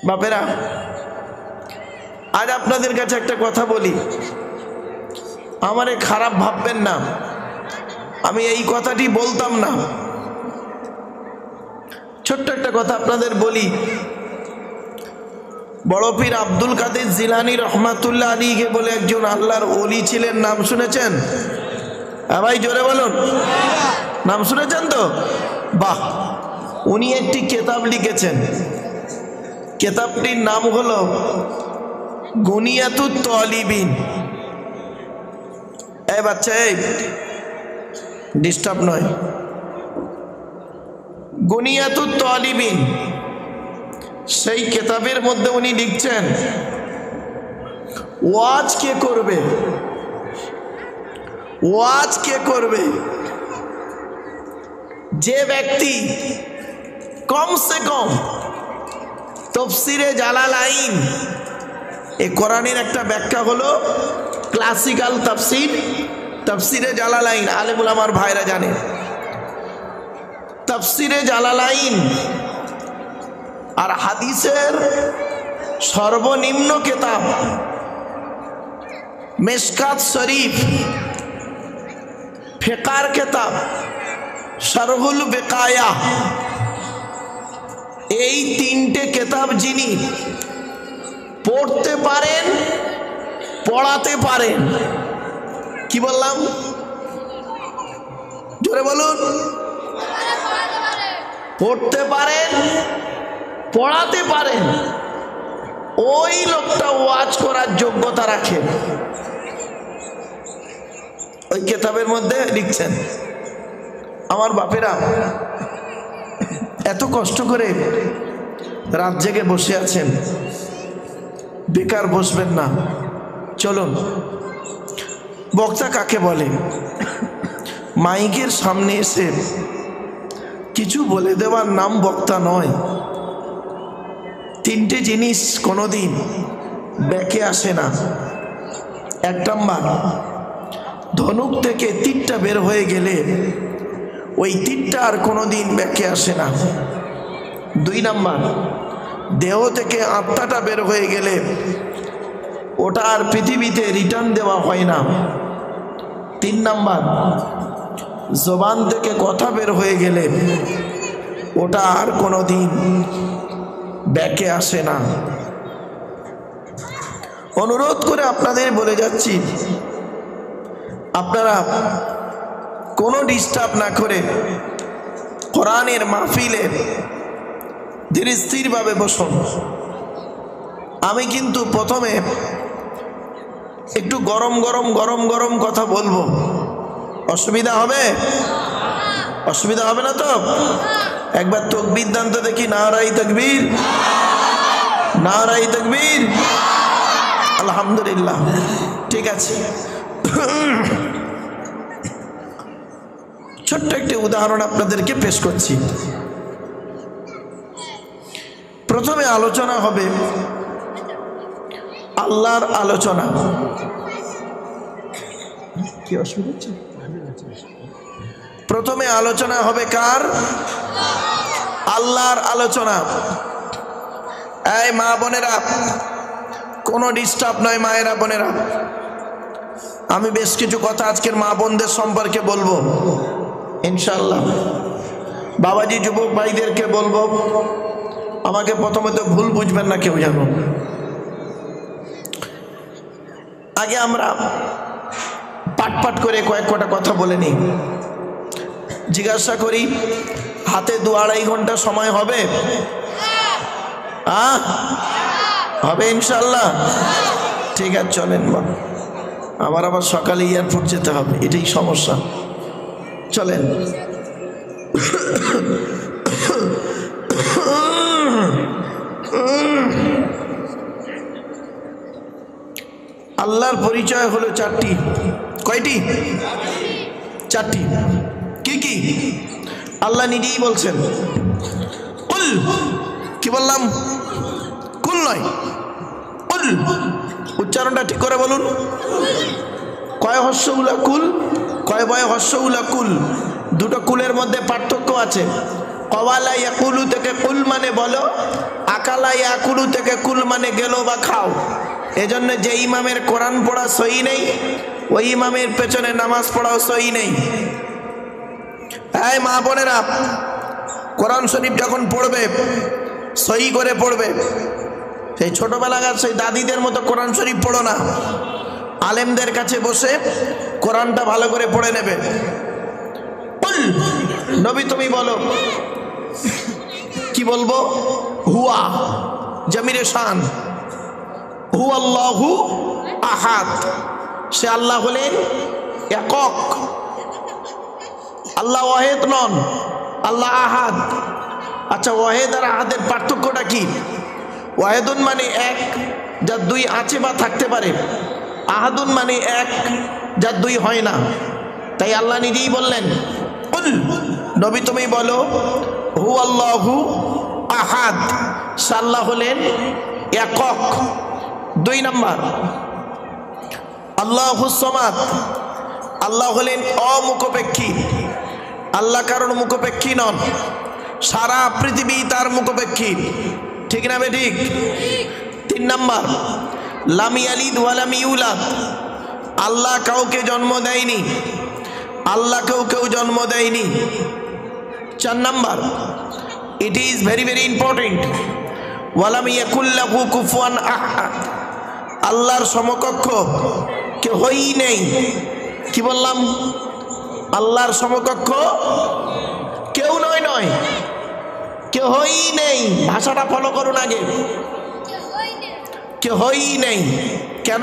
বাপেরা, আজ আপনাদের কাছে একটা কথা বলি, আমারে খারাপ ভাববেন না, আমি এই কথাটি বলতাম না। ছোট্ট একটা কথা আপনাদের বলি। বড় পীর আব্দুল কাদের জিলানী রহমাতুল্লাহ আলাইহি বলে একজন আল্লাহর ওলি ছিলেন, নাম শুনেছেন? ভাই জোরে বলুন, নাম শুনেছেন তো? বাহ। উনি একটি কিতাব লিখেছেন, কিতাবটির নাম হলো গুনিয়াতুত তালিবিন। এই বাচ্চা, এই ডিস্টার্ব নয়। গুনিয়াতুত তালিবিন, সেই কিতাবের মধ্যে উনি লিখছেন ওয়াজ কে করবে, ওয়াজ কে করবে? যে ব্যক্তি কমসে কম তাফসীরে জালালাইন, এই কোরআনের একটা ব্যাখ্যা হলো ক্লাসিক্যাল তাফসীর, তাফসীরে জালালাইন আলেম উলামার ভাইরা জানে। তাফসীরে জালালাইন আর হাদিসের সর্বনিম্ন কিতাব মিশকাত শরীফ, ফিকার কিতাব শারহুল বিকায়া, এই তিনটে কিতাব যিনি পড়তে পারেন, পড়াতে পারেন, কি বললাম জোরে বলুন, পড়তে পারেন, পড়াতে পারেন, ওই লোকটা ওয়াজ করার যোগ্যতা রাখে। ওই কিতাবের মধ্যে লিখছেন। আমার বাপেরা, এত কষ্ট করে রাত জেগে বসে আছেন, বেকার বসবেন না। চলুন, বক্তা কাকে বলে? মাইকের সামনে এসে কিছু বলে দেওয়ার নাম বক্তা নয়। তিনটে জিনিস কোনোদিন ব্যাকে আসে না। এক নাম্বার, ধনুক থেকে তীরটা বের হয়ে গেলে ওই তীরটা আর কোনোদিন ব্যাকে আসে না। দুই নাম্বার, দেহ থেকে আত্মাটা বের হয়ে গেলে ওটা আর পৃথিবীতে রিটার্ন দেওয়া হয় না। তিন নাম্বার, জবান থেকে কথা বের হয়ে গেলে ওটা আর কোনোদিন ব্যাকে আসে না। অনুরোধ করে আপনাদের বলে যাচ্ছি, আপনারা কোনো ডিস্টার্ব না করে কোরআনের মাহফিলে ধীরে স্থিরভাবে বসুন। আমি কিন্তু প্রথমে একটু গরম গরম গরম গরম কথা বলবো, অসুবিধা হবে? অসুবিধা হবে না তো? একবার তাকবীর দান তো দেখি, নারায়ে তাকবীর, নারায়ে তাকবীর। আলহামদুলিল্লাহ, ঠিক আছে। ছোট্ট একটি উদাহরণ আপনাদেরকে পেশ করছি। প্রথমে আলোচনা হবে আল্লাহর আলোচনা। কি অসুবিধা হচ্ছে? প্রথমে আলোচনা হবে কার? আল্লাহর আলোচনা। এই মা বোনেরা, কোনো ডিস্টার্ব নয়, মায়েরা বোনেরা। আমি বেশ কিছু কথা আজকের মা বোনদের সম্পর্কে বলবো ইনশাআল্লাহ। বাবাজি যুবক ভাইদেরকে বলবো, আমাকে প্রথমে তো ভুল বুঝবেন না কেউ যেন। আগে আমরা পাট পাট করে কয়েক কটা কথা বলে নিই। জিজ্ঞাসা করি, হাতে 2-2.5 ঘন্টা সময় হবে? হবে ইনশাআল্লাহ? ঠিক আছে, চলেন। আমার আবার সকালে এয়ারপোর্ট যেতে হবে, এটাই সমস্যা। চলেন। আল্লাহর পরিচয় হলো 4টি। কয়টি? 4টি। কি কি? আল্লাহ নিজেই বলছেন, কুল। কি বললাম? কুল নয়, কুল। উচ্চারণটা ঠিক করে বলুন। কয় হস্য উলা কুল, কয় বয় হস্য উলা কুল। দুটো কুলের মধ্যে পার্থক্য আছে। কওয়ালা ইয়াকুলু থেকে কুল মানে বলো, আকালা ইয়াকুলু থেকে কুল মানে গেলো বা খাও। এজন্য যে ইমামের কোরআন পড়া সহি নেই, ওই ইমামের পেছনে নামাজ পড়াও সহি নেই। এই মা বোনেরা, কোরআন শরীফ যখন পড়বে সহি করে পড়বে। সেই ছোটবেলাকার সেই দাদিদের মতো কোরআন শরীফ পড়ো না, আলেমদের কাছে বসে কোরআনটা ভালো করে পড়ে নেবে। নবী তুমি বলো, কি বলবো? হুয়া জামিরে শান, হু আল্লাহু আহাদ, সে আল্লাহ হলেন একক, আল্লাহ ওয়াহেদ নন, আল্লাহ আহাদ। আচ্ছা, ওয়াহেদ আর আহাদের পার্থক্যটা কি? ওয়াহেদুন মানে এক, যার দুই আছে বা থাকতে পারে। আহাদুন মানে এক, যার দুই হয় না। তাই আল্লাহ নিজেই বললেন, কুল নবী তুমি বলো, হু আল্লাহু আহাদ, আল্লাহ হলেন একক। 2 নাম্বার, আল্লাহুস সামাদ, আল্লাহ হলেন অমুখপেক্ষী। আল্লাহ কারণ মুখপেক্ষী নন, সারা পৃথিবী তার মুখপেক্ষী। ঠিক না বেঠিক? 3 নাম্বার, লাম ইয়ালিদ ওয়া লাম ইউলাদ, আল্লাহ কাউকে জন্ম দেয়নি, আল্লাহ কেউ জন্ম দেয়নি। 4 number, it is very very important, ওয়া লাম ইয়াকুল লাহু কুফুয়ান আহাদ, আল্লাহর সমকক্ষ কেউই নেই। কি বললাম? আল্লাহর সমকক্ষ কেউ নয়, কেউই নেই। ভাষাটা ফলো করুন আগে, কেউই নেই। কেন?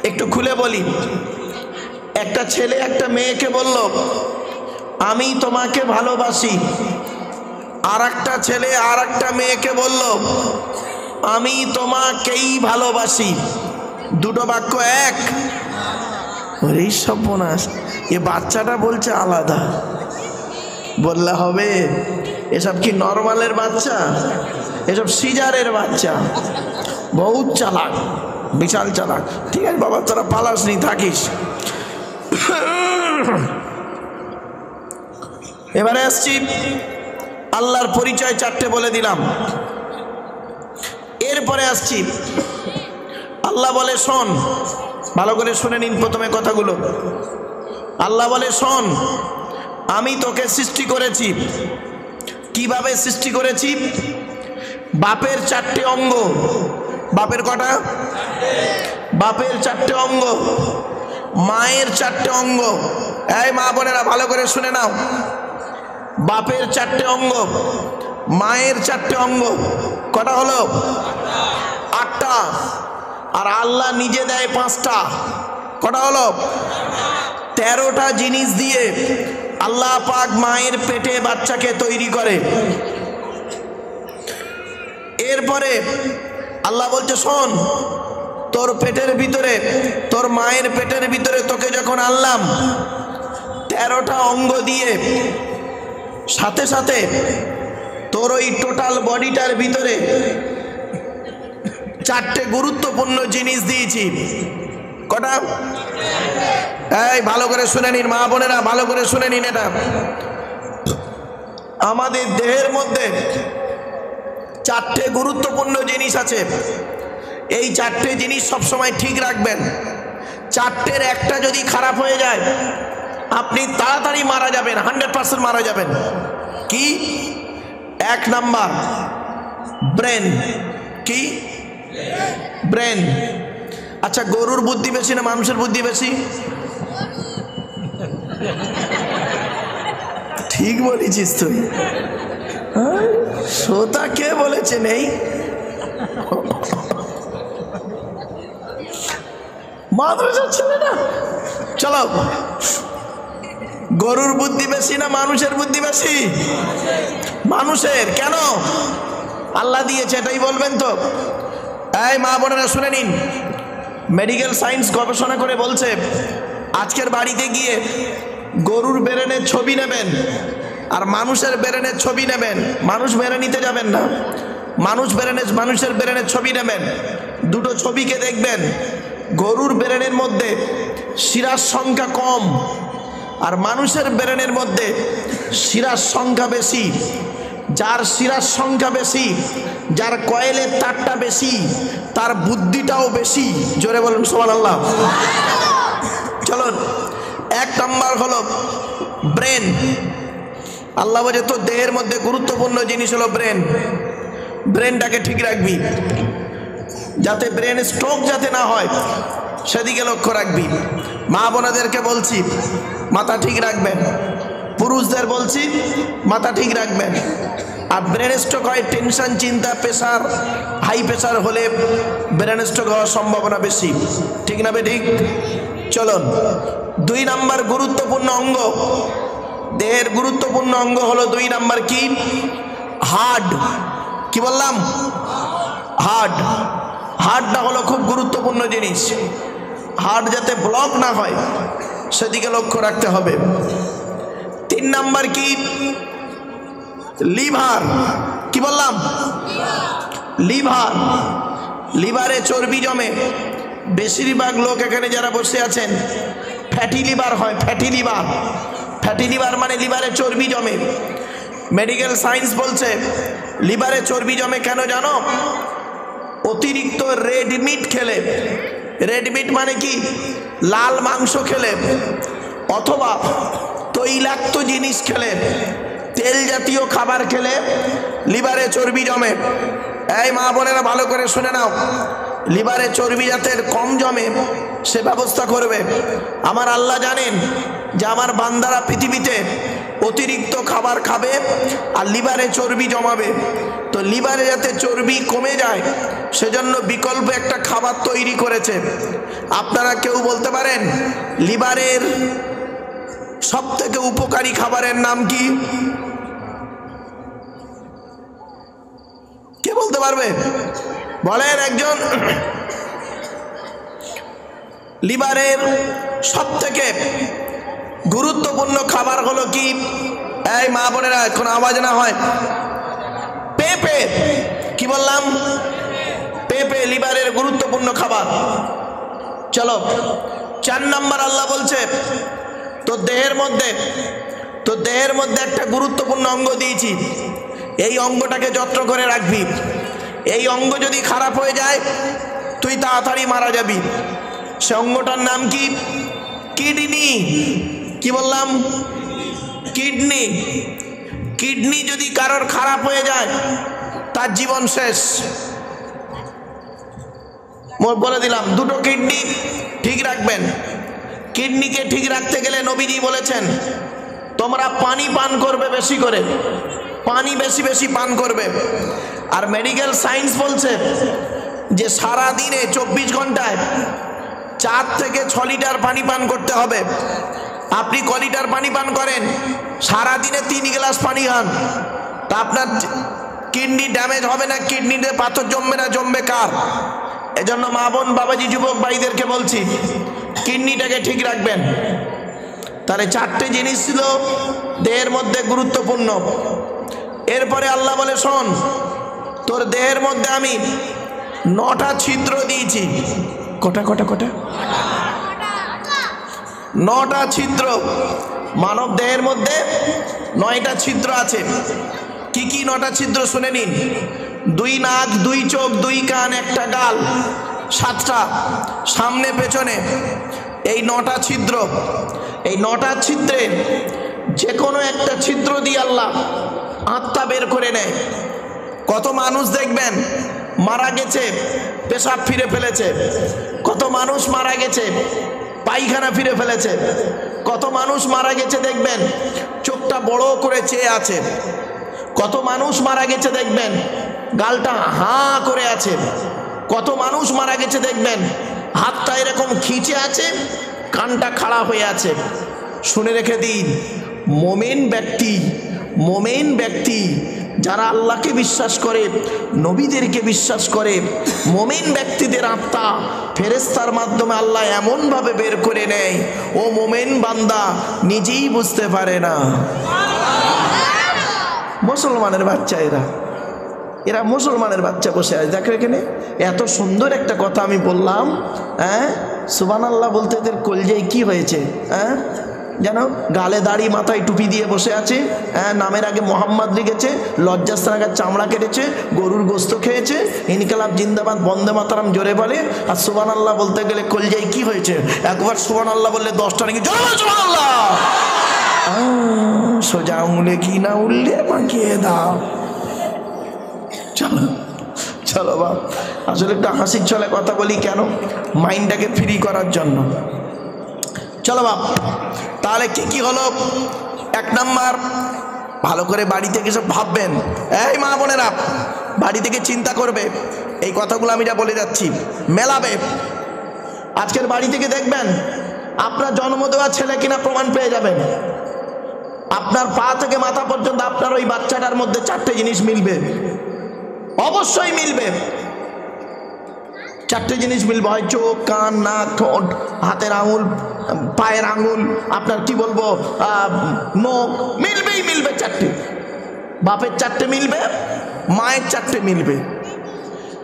একটু খুলে বলি। একটা ছেলে একটা মেয়েকে বলল, আমি তোমাকে ভালোবাসি। আর একটা ছেলে আর একটা মেয়েকে বলল, আমি তোমাকেই ভালোবাসি। দুটো বাক্য এক? ওরে সর্বনাশ, এ বাচ্চাটা বলছে আলাদা। বললে হবে? এসব কি নর্মালের বাচ্চা? এসব সিজারের বাচ্চা। বহুত চালাক, বিশাল চালাক। ঠিক আছে বাবা, তোরা পালাস নি, থাকিস। এবারে আসছি, আল্লাহর পরিচয় 4টে বলে দিলাম। এরপরে আসছি, আল্লাহ বলে শোন, ভালো করে শুনে নিন প্রথমে কথাগুলো। আল্লাহ বলে শোন, আমি তোকে সৃষ্টি করেছি। কিভাবে সৃষ্টি করেছি? বাপের 4টে অঙ্গ। বাপের কটা? বাপের 4টে অঙ্গ, মায়ের 4টে অঙ্গ। এই মা বোনেরা ভালো করে শুনে নাও, বাপের 4টে অঙ্গ, মায়ের 4টে অঙ্গ, কটা হলো? 8টা। আর আল্লাহ নিজে দেয় 5টা, কটা হলো? 13টা জিনিস দিয়ে আল্লাহ পাক মায়ের পেটে বাচ্চাকে তৈরি করে। এরপরে আল্লাহ বলছে শোন, তোর পেটের ভিতরে, তোর মায়ের পেটের ভিতরে তোকে যখন আনলাম 13টা অঙ্গ দিয়ে, সাথে সাথে তোর ওই টোটাল বডিটার ভিতরে 4টে গুরুত্বপূর্ণ জিনিস দিয়েছি। কটা? এই ভালো করে শুনে নিন মা বোনেরা, ভালো করে শুনে নিন। এটা আমাদের দেহের মধ্যে 4টে গুরুত্বপূর্ণ জিনিস আছে। এই 4টে জিনিস সবসময় ঠিক রাখবেন। 4টের একটা যদি খারাপ হয়ে যায়, আপনি তাড়াতাড়ি মারা যাবেন, 100% মারা যাবেন। কি? 1 নাম্বার ব্রেন। কি? ব্রেন। আচ্ছা, গরুর বুদ্ধি বেশি না মানুষের বুদ্ধি বেশি? ঠিক বলেছিস তুই। শ্রোতা কে বলেছে নেই? মাদ্রাসার ছেলে না? চলো, গরুর বুদ্ধি বেশি না মানুষের বুদ্ধি বেশি? মানুষের। কেন? আল্লাহ দিয়েছে, এটাই বলবেন তো? এই মা বোনেরা শুনে নিন, মেডিকেল সায়েন্স গবেষণা করে বলছে, আজকের বাড়িতে গিয়ে গরুর ব্রেনের ছবি নেবেন আর মানুষের ব্রেনের ছবি নেবেন। মানুষ মেরে নিতে যাবেন না, মানুষের ব্রেনের ছবি নেবেন। দুটো ছবিকে দেখবেন, গরুর ব্রেনের মধ্যে শিরার সংখ্যা কম আর মানুষের ব্রেনের মধ্যে শিরার সংখ্যা বেশি, যার শিরার সংখ্যা বেশি, যার কয়েলের তারটা বেশি, তার বুদ্ধিটাও বেশি। জোরে বলুন সুবহানাল্লাহ। চলুন, 1 নম্বর হলো ব্রেন। আল্লাহ বলে তো দেহের মধ্যে গুরুত্বপূর্ণ জিনিস হলো ব্রেন। ব্রেনটাকে ঠিক রাখবি, যাতে ব্রেন স্ট্রোক যাতে না হয় সেদিকে লক্ষ্য রাখবি। মা বোনাদেরকে বলছি মাথা ঠিক রাখবেন, পুরুষদের বলছি মাথা ঠিক রাখবেন। আর ব্রেন স্ট্রোক হয় টেনশন, চিন্তা, প্রেশার, হাই প্রেশার হলে ব্রেন স্ট্রোক হওয়ার সম্ভাবনা বেশি। ঠিক না ঠিক? চলুন, 2 নম্বর গুরুত্বপূর্ণ অঙ্গ, দেহের গুরুত্বপূর্ণ অঙ্গ হলো 2 নম্বর কি? হার্ট। কি বললাম? হার্ট। হার্টটা হলো খুব গুরুত্বপূর্ণ জিনিস। হার্ট যাতে ব্লক না হয় সেদিকে লক্ষ্য রাখতে হবে। 3 নম্বর কি? লিভার। কি বললাম? লিভার। লিভারে চর্বি জমে। বেশিরভাগ লোক এখানে যারা বসে আছেন ফ্যাটি লিভার হয়। ফ্যাটি লিভার, ফ্যাটি লিভার মানে লিভারে চর্বি জমে। মেডিকেল সায়েন্স বলছে লিভারে চর্বি জমে কেন জানো? অতিরিক্ত রেড মিট খেলে। রেড মিট মানে কি? লাল মাংস খেলে, অথবা তৈলাক্ত জিনিস খেলে, তেল জাতীয় খাবার খেলে লিভারে চর্বি জমে। এই মা বোনেরা ভালো করে শুনে নাও, লিভারে চর্বি যাতে কম জমে সে ব্যবস্থা করবে। আমার আল্লাহ জানেন যে আমার বান্দারা পৃথিবীতে অতিরিক্ত খাবার খাবে আর লিভারে চর্বি জমাবে। তো লিভারে যাতে চর্বি কমে যায় সেজন্য বিকল্প একটা খাবার তৈরি করেছে। আপনারা কেউ বলতে পারেন লিভারের সবথেকে উপকারী খাবারের নাম কি? কে বলতে পারবে? বলেন একজন। লিভারের সবথেকে গুরুত্বপূর্ণ খাবার হলো কি? এই মা বোনেরা এখন আওয়াজ না হয়। পেঁপে। কি বললাম? পেঁপে লিভারের গুরুত্বপূর্ণ খাবার। চলো, 4 নম্বর আল্লাহ বলছে তো দেহের মধ্যে একটা গুরুত্বপূর্ণ অঙ্গ দিয়েছি, এই অঙ্গটাকে যত্ন করে রাখবি। এই অঙ্গ যদি খারাপ হয়ে যায় তুই তাড়াতাড়ি মারা যাবি। সে অঙ্গটার নাম কি? কিডনি। কি বললাম? কিডনি। কিডনি যদি কারোর খারাপ হয়ে যায় তার জীবন শেষ। বলে দিলাম, 2টো কিডনি ঠিক রাখবেন। কিডনিকে ঠিক রাখতে গেলে নবীজি বলেছেন তোমরা পানি পান করবে বেশি করে, পানি বেশি বেশি পান করবে। আর মেডিকেল সায়েন্স বলছে যে সারা দিনে 24 ঘন্টায় 4 থেকে 6 লিটার পানি পান করতে হবে। আপনি ক লিটার পানি পান করেন? সারা দিনে 3 গ্লাস পানি খান। তা আপনার কিডনি ড্যামেজ হবে না? কিডনিতে পাথর জমবে না? জমবে কার? এজন্য মা বোন বাবাজি যুবক ভাইদেরকে বলছি কিডনিটাকে ঠিক রাখবেন। তাহলে 4টে জিনিস ছিল দেহের মধ্যে গুরুত্বপূর্ণ। এরপরে আল্লাহ বলে শোন, তোর দেহের মধ্যে আমি 9টা ছিদ্র দিয়েছি। কটা? 9টা ছিদ্র। মানব দেহের মধ্যে 9টা ছিদ্র আছে। কি কি 9টা ছিদ্র শুনে নিন। 2 নাক, 2 চোখ, 2 কান, 1টা গাল, 7টা সামনে পেছনে, এই 9টা ছিদ্র। এই 9টা ছিদ্রে যে কোনো একটা ছিদ্র দিয়ে আল্লাহ আত্মা বের করে নেয়। কত মানুষ দেখবেন মারা গেছে পেশাব ফিরে ফেলেছে, কত মানুষ মারা গেছে পায়খানা ফিরে ফেলেছে, কত মানুষ মারা গেছে দেখবেন চোখটা বড় করে চেয়ে আছে, কত মানুষ মারা গেছে দেখবেন গালটা হাঁ করে আছে, কত মানুষ মারা গেছে দেখবেন হাতটা এরকম খিঁচে আছে, কানটা খাড়া হয়ে আছে। শুনে রেখে দিন, মোমেন ব্যক্তি যারা আল্লাহকে বিশ্বাস করে, নবীদেরকে বিশ্বাস করে, মোমেন ব্যক্তিদের আত্মা ফেরেশতার মাধ্যমে আল্লাহ এমনভাবে বের করে নেয় ও মোমেন বান্দা নিজেই বুঝতে পারে না। মুসলমানের বাচ্চা এরা মুসলমানের বাচ্চা বসে আছে। দেখো এখানে এত সুন্দর একটা কথা আমি বললাম, হ্যাঁ সুবহানাল্লাহ বলতে এদের কলজায় কি হয়েছে, হ্যাঁ জানো, গালে দাড়ি, মাথায় টুপি দিয়ে বসে আছে, হ্যাঁ, নামের আগে মোহাম্মদ লিখেছে, লজ্জাস্থানের চামড়া কেটেছে, গরুর গোস্ত খেয়েছে, ইনকালাব জিন্দাবাদ বন্দে মাতারাম জোরে বলে, আর সুবহানাল্লাহ বলতে গেলে কলজাই কি হয়েছে, একবার সুবহানাল্লাহ বললে 10টা নাকি জোরে বল সুবহানাল্লাহ। সোজা আঙুলে কি না উঠলে বাঁকিয়ে দাও। চলো চলো বাপ, আসলে একটু হাসির ছলে কথা বলি, কেন, মাইন্ডটাকে ফ্রি করার জন্য। চলো বাপ, তাহলে কি কি হলো? 1 নাম্বার, ভালো করে বাড়ি থেকে সব ভাববেন। এই মা বোনেরা, বাড়ি থেকে চিন্তা করবে, এই কথাগুলো আমি যা বলে যাচ্ছি মেলাবে। আজকের বাড়ি থেকে দেখবেন আপনার জন্ম দেওয়া ছেলে কিনা প্রমাণ পেয়ে যাবেন। আপনার পা থেকে মাথা পর্যন্ত আপনার ওই বাচ্চাটার মধ্যে 4টে জিনিস মিলবে, অবশ্যই মিলবে। 4টে জিনিস মিলবে, হয় চোখ, কান, নাক, ঠোঁট, হাতের আঙুল, পায়ের আঙুল, আপনার কি বলবো নখ, মিলবেই মিলবে 4টে। বাপের 4টে মিলবে, মায়ের 4টে মিলবে।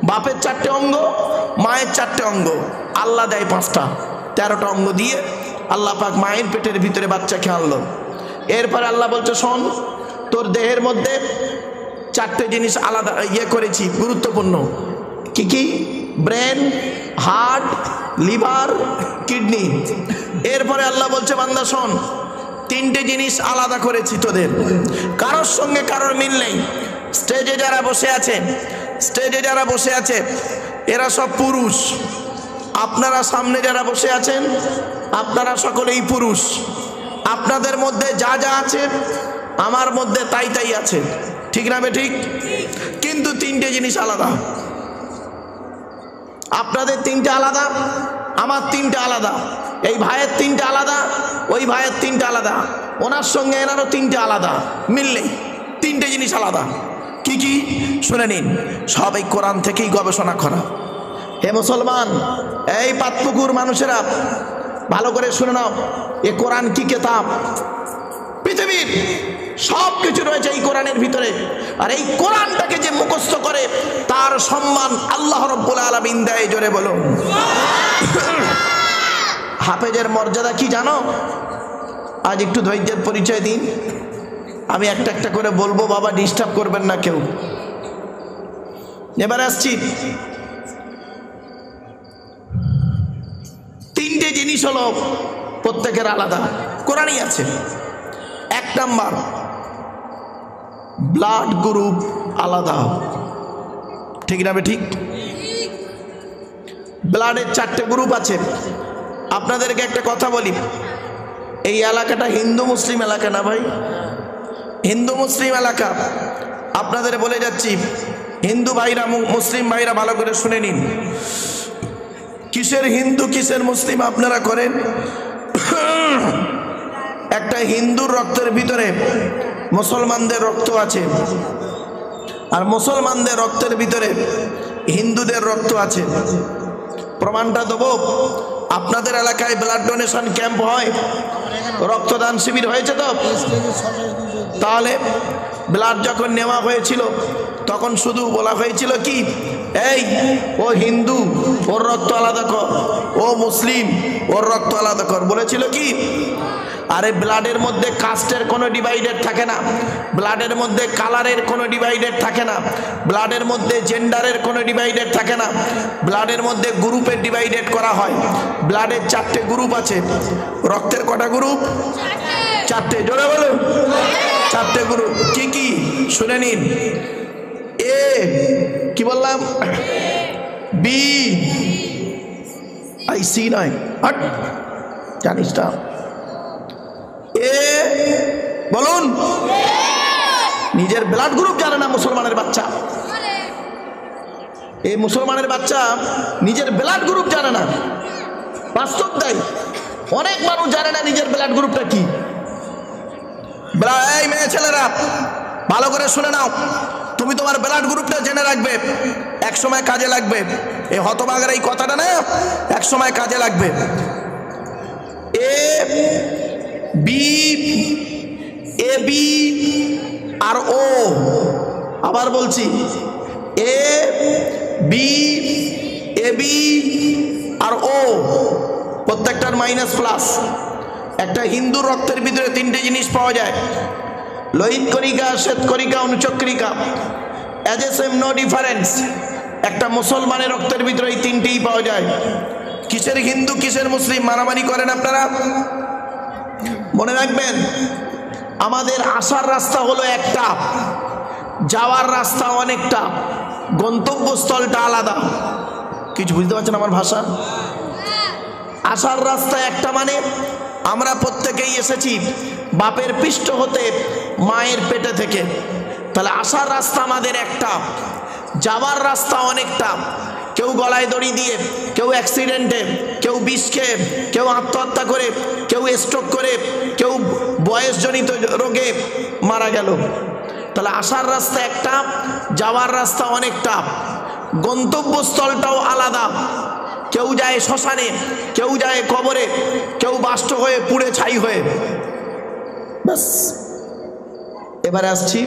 বাপের 4টে অঙ্গ, মায়ের 4টে অঙ্গ, আল্লাহ দেয় 5টা, 13টা অঙ্গ দিয়ে আল্লাহ পাক মায়ের পেটের ভিতরে বাচ্চাকে আনলো। এরপরে আল্লাহ বলছে, শোন, তোর দেহের মধ্যে 4টে জিনিস আলাদা করেছি, গুরুত্বপূর্ণ। কি কি? Brain, heart, liver, kidney. এরপরে আল্লাহ বলছে, বান্দা শোন, 3টে জিনিস আলাদা করেছি তোদের, কারোর সঙ্গে কারোর মিল নেই। স্টেজে যারা বসে আছে, এরা সব পুরুষ। আপনারা সামনে যারা বসে আছেন, আপনারা সকলেই পুরুষ। আপনাদের মধ্যে যা যা আছে আমার মধ্যে তাই তাই আছে, ঠিক না ঠিক? কিন্তু 3টে জিনিস আলাদা। আপনাদের 3টে আলাদা, আমার 3টে আলাদা, এই ভাইয়ের 3টে আলাদা, ওই ভাইয়ের 3টে আলাদা, ওনার সঙ্গে এনারও 3টে আলাদা, মিললেই 3টে জিনিস আলাদা। কি কি? শুনে নিন, সব এই কোরআন থেকেই গবেষণা করা। হে মুসলমান, এই পাতপুকুর মানুষেরা ভালো করে শুনে নাও, এ কোরআন কি কিতাব, পৃথিবীর সব কিছু রয়েছে এই কোরআনের ভিতরে। আর এই কোরআনটাকে যে মুখস্থ করে তার সম্মান আল্লাহ রাব্বুল আলামিন দেয়, জোরে বলো। হাফেজের মর্যাদা কি জানো? আজ একটু ধৈর্যের পরিচয় দিন, আমি একটা একটা করে বলবো, বাবা ডিস্টার্ব করবেন না কেউ। এবার আসছি, 3টে জিনিস হলো প্রত্যেকের আলাদা, কোরআনই আছে। 1 নাম্বার, ব্লাড গ্রুপ আলাদা, ঠিক না ঠিক? ব্লাডের 4টে গ্রুপ আছে। আপনাদেরকে একটা কথা বলি, এই এলাকাটা হিন্দু মুসলিম এলাকা না ভাই, হিন্দু মুসলিম এলাকা। আপনাদের বলে যাচ্ছি, হিন্দু ভাইরা, মুসলিম ভাইরা ভালো করে শুনে নিন, কিসের হিন্দু কিসের মুসলিম আপনারা করেন। একটা হিন্দুর রক্তের ভিতরে মুসলমানদের রক্ত আছে, আর মুসলমানদের রক্তের ভিতরে হিন্দুদের রক্ত আছে। প্রমাণটা দেবো, আপনাদের এলাকায় ব্লাড ডোনেশন ক্যাম্প হয়, রক্তদান শিবির হয়েছে তো? তাহলে ব্লাড যখন নেওয়া হয়েছিল তখন শুধু বলা হয়েছিল কি, এই ও হিন্দু ওর রক্ত আলাদা কর, ও মুসলিম ওর রক্ত আলাদা কর, বলেছিল কি? আরে ব্লাডের মধ্যে কাস্টের কোনো ডিভাইডেড থাকে না, ব্লাডের মধ্যে কালারের কোনো ডিভাইডেড থাকে না, ব্লাডের মধ্যে জেন্ডারের কোনো ডিভাইডেড থাকে না, ব্লাডের মধ্যে গ্রুপের ডিভাইডেড করা হয়। ব্লাডের 4টে গ্রুপ আছে। রক্তের কটা গ্রুপ? 4টে, জোরে বলুন। 4টে গ্রুপ। কি কি? শুনে নিন। এ কি বললাম? বি, আই সি নয়, জানিস না? এ বলুন। নিজের ব্লাড গ্রুপ জানে না মুসলমানের বাচ্চা, এই মুসলমানের বাচ্চা নিজের ব্লাড গ্রুপ জানে না। বাস্তব তাই, অনেক মানুষ জানে না নিজের ব্লাড গ্রুপটা কি। এই মেয়ে ছেলেরা ভালো করে শুনে নাও, তুমি তোমার ব্লাড গ্রুপটা জেনে রাখবে, এক সময় কাজে লাগবে। এই হতভাগার এই কথাটা না, এক সময় কাজে লাগবে। এ বি, এ বি আর ও, আবার বলছি, এ বি, এ বি আর ও, প্রত্যেকটার মাইনাস প্লাস। একটা হিন্দু রক্তের ভিতরে তিনটে জিনিস পাওয়া যায়, লোহিত কণিকা, শ্বেত কণিকা, অনুচক্রিকা। As a same no difference. একটা মুসলমানের রক্তের ভিতরে এই তিনটেই পাওয়া যায়। কিসের হিন্দু কিসের মুসলিম মারামারি করেন আপনারা? মনে রাখবেন, আমাদের আসার রাস্তা হলো একটা, যাওয়ার রাস্তা অনেকটা, গন্তব্যস্থলটা আলাদা। কিছু বুঝতে পারছেন আমার ভাষা? আসার রাস্তা একটা, মানে আমরা প্রত্যেকেই এসেছি বাপের পৃষ্ঠ হতে, মায়ের পেটে থেকে। তাহলে আসার রাস্তা আমাদের একটা, যাওয়ার রাস্তা অনেকটা। কেউ গলায় দড়ি দিয়ে, কেউ অ্যাক্সিডেন্টে, কেউ বিষ খেয়ে, কেউ আত্মহত্যা করে, কেউ স্ট্রোক করে, কেউ বয়সজনিত রোগে মারা গেল। তাহলে আসার রাস্তা একটা, যাওয়ার রাস্তা অনেকটা, গন্তব্যস্থলটাও আলাদা। কেউ যায় শ্মশানে, কেউ যায় কবরে, কেউ বাষ্ট হয়ে পুড়ে ছাই হয়ে। ব্যাস। এবারে আসছি,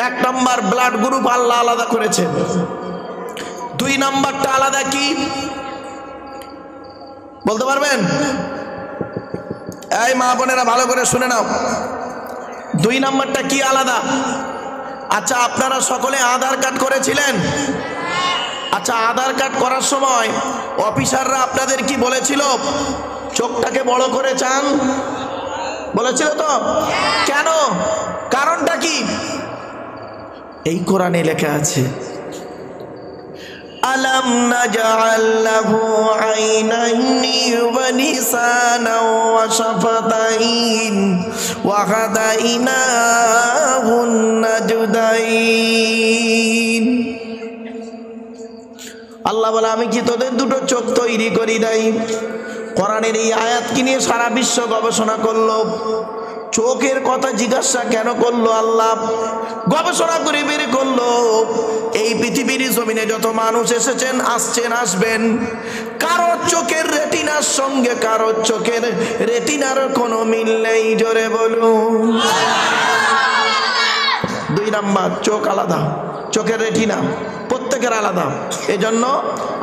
1 নাম্বার ব্লাড গ্রুপ আল্লাহ আলাদা করেছে। 2 নাম্বারটা আলাদা কি বলতে পারবেন? এই মা বোনেরা ভালো করে শুনে নাও, 2 নাম্বারটা কি আলাদা? আচ্ছা, আপনারা সকলে আধার কার্ড করেছিলেন? আচ্ছা, আধার কার্ড করার সময় অফিসাররা আপনাদের কি বলেছিল? চোখটাকে বড় করে চান বলেছিল তো? কেন? কারণটা কি? এই কোরআনে লেখা আছে, আলাম নাজআল লাহু আইনাইনি ওয়া লিসানান ওয়া শাফাতাইন ওয়া হাদাইনাহুন নাজদাইন। আল্লাহ বলে, আমি কি তোদের দুটো চোখ তৈরি করি নাই? কোরআনের এই আয়াতকে নিয়ে সারা বিশ্ব গবেষণা করলো। চোখের কথা জিজ্ঞাসা কেন করলো আল্লাহ? গবেষণা করে বের করলো, এই পৃথিবীর জমিনে যত মানুষ এসেছেন, আসছেন, আসবেন, কারোর চোখের রেটিনার সঙ্গে কারোর চোখের রেটিনার কোনো মিল নেই। জোরে বলুন। 2 নাম্বার, চোখ আলাদা, চোখের রেটিনা প্রত্যেকের আলাদা। এজন্য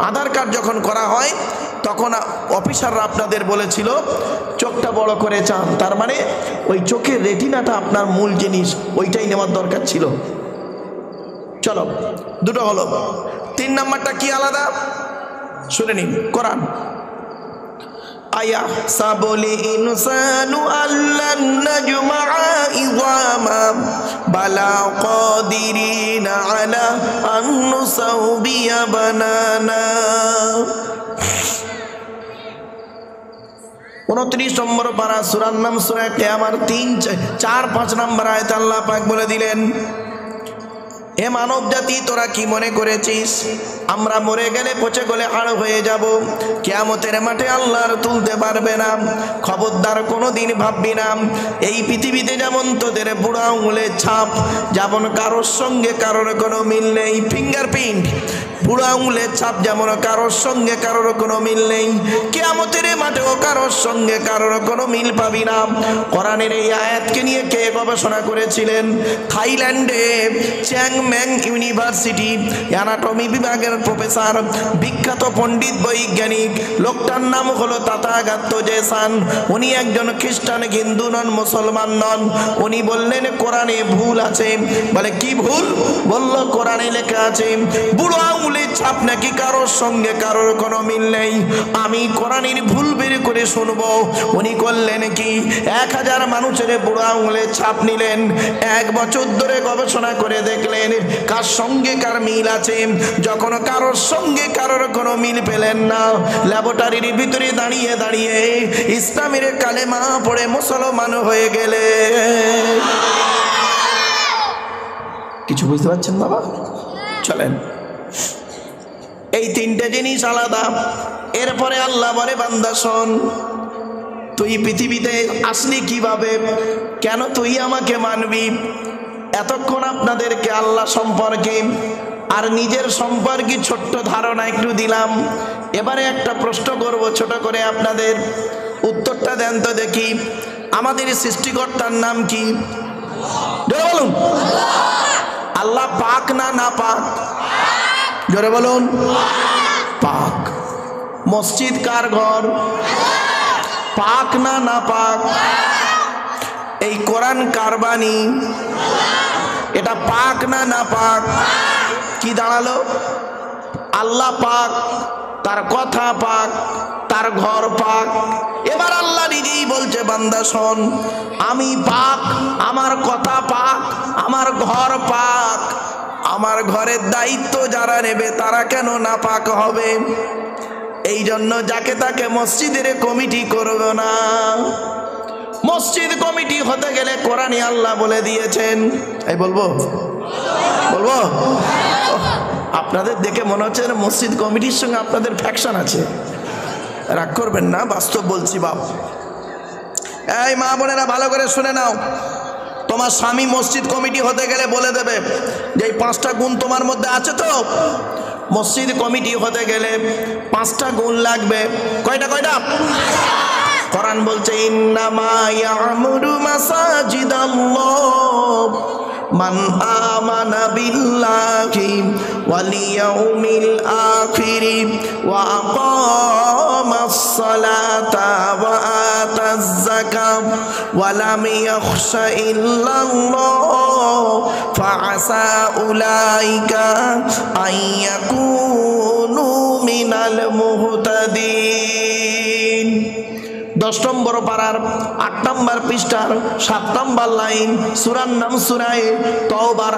আধার কার্ড যখন করা হয় তখন অফিসাররা আপনাদের বলেছিল চোখটা বড় করে চান। তার মানে ওই চোখের রেটিনাটা আপনার মূল জিনিস, ওইটাই নেওয়ার দরকার ছিল। চলো, 2টো হলো। 3 নাম্বারটা কি আলাদা শুনে নিন। কোরআন, আয়াহসাবুল ইনসানু আল্লান নাজমাআ ইযামা বালা কাদিরিনা আলা আন নুসাউবিয়া বানানা। 29 নম্বর পারা, সূরার নাম সূরা কিয়ামার 3, 4, 5 নম্বর আয়াতে আল্লাহ পাক বলে দিলেন, হে মানব জাতি, তোরা কি মনে করেছিস আমরা মরে গেলে পচে গলে হাড় হয়ে যাব, কিয়ামতের মাঠে আল্লাহ আর তুলতে পারবে না? খবরদার, কোনোদিন ভাববি না। এই পৃথিবীতে যেমন তোদের বুড়া আঙুলের ছাপ, যেমন কারোর সঙ্গে কারোর কোনো মিল নেই, ফিঙ্গারপ্রিন্ট, বুড়া আঙুলের ছাপ যেমন কারোর সঙ্গে কারোর কোনো মিল নেই, কিয়ামতের মাঠেও কারোর সঙ্গে কারোর কোনো মিল পাবি না। কোরআনের এই আয়াতকে নিয়ে কে গবেষণা করেছিলেন? থাইল্যান্ডে চ্যাংম্যাং ইউনিভার্সিটি অ্যানাটমি বিভাগের প্রফেসর, বিখ্যাত পণ্ডিত বৈজ্ঞানিক, লোকটার নাম হলো তাথাগত জেসান। উনি একজন খ্রিস্টান, হিন্দু নন, মুসলমান নন। উনি বললেন কোরআনে ভুল আছে। বলে কি ভুল? বলল কোরআনে লেখা আছে বুড়ো আঙুলের ছাপ নাকি কারোর সঙ্গে কারোর কোনো মিল নেই। আমি কোরআনের ভুল বের করে শুনবো। উনি করলেন কি, 1000 মানুষের বুড়ো আঙুলের ছাপ নিলেন, 1 বছর ধরে গবেষণা করে দেখলেন কার সঙ্গে কার মিল আছে। যখন কারোর সঙ্গে কারোর কোনো মিল পেলেন না, ল্যাবরেটরির ভিতরে দাঁড়িয়ে দাঁড়িয়ে ইসলামের কালেমা পড়ে মুসলমান হয়ে গেলে। কিছু বুঝতে পারছেন বাবা? চলেন, এই 3টে জিনিস আলাদা। এরপরে আল্লাহ বলে, বান্দা শোন, তুই পৃথিবীতে আসলি কিভাবে, কেন তুই আমাকে মানবি? এতক্ষণ আপনাদেরকে আল্লাহ সম্পর্কে আর নিজের সম্পর্কে ছোট্ট ধারণা একটু দিলাম। এবারে একটা প্রশ্ন করব ছোট করে, আপনাদের উত্তরটা দেন তো দেখি। আমাদের সৃষ্টিকর্তার নাম কি? জোরে বলুন। আল্লাহ পাক না না পাক? জোরে বলুন। পাক। মসজিদ কার ঘর? পাক না না পাক? এই কোরআন কার বাণী? এটা পাক না না পাক? কি দাঁড়ালো? আল্লাহ পাক, তার কথা পাক, তার ঘর পাক। এবার আল্লাহ নিজেই বলছে, বান্দা শোন, আমি পাক, আমার কথা পাক, আমার ঘর পাক। আমার ঘরের দায়িত্ব যারা নেবে তারা কেন না পাক হবে? এই জন্য যাকে তাকে মসজিদের কমিটি করবে না। মসজিদ কমিটি হতে গেলে কোরআনে আল্লাহ বলে দিয়েছেন। এই বলবো বলবো আপনাদের দেখে মনে হচ্ছে মসজিদ কমিটির সঙ্গে আপনাদের ফ্যাকশন আছে। রাগ করবেন না, বাস্তব বলছি বাপ। এই মা বোনেরা ভালো করে শুনে নাও, তোমার স্বামী মসজিদ কমিটি হতে গেলে বলে দেবে যে এই 5টা গুণ তোমার মধ্যে আছে তো। মসজিদ কমিটি হতে গেলে 5টা গুণ লাগবে। কয়টা কয়টা? কোরআন বলছে, ইন্নামা ইয়ামুরু মাসাজিদাল্লাহ মান আমানা বিল্লাহি ওয়াল ইয়াউমিল আখির ওয়া আকামাস সালাতা ওয়া আতাজ যাকাত ওয়া লাম ইয়াখশা ইল্লাল্লাহ ফাআসা উলাইকা আইয়াকুনু মিনাল মুহতাদিন। 10 নম্বর পারার 8 নম্বর পৃষ্ঠার 7 নম্বর লাইন, সূরার নাম সূরা তওবার।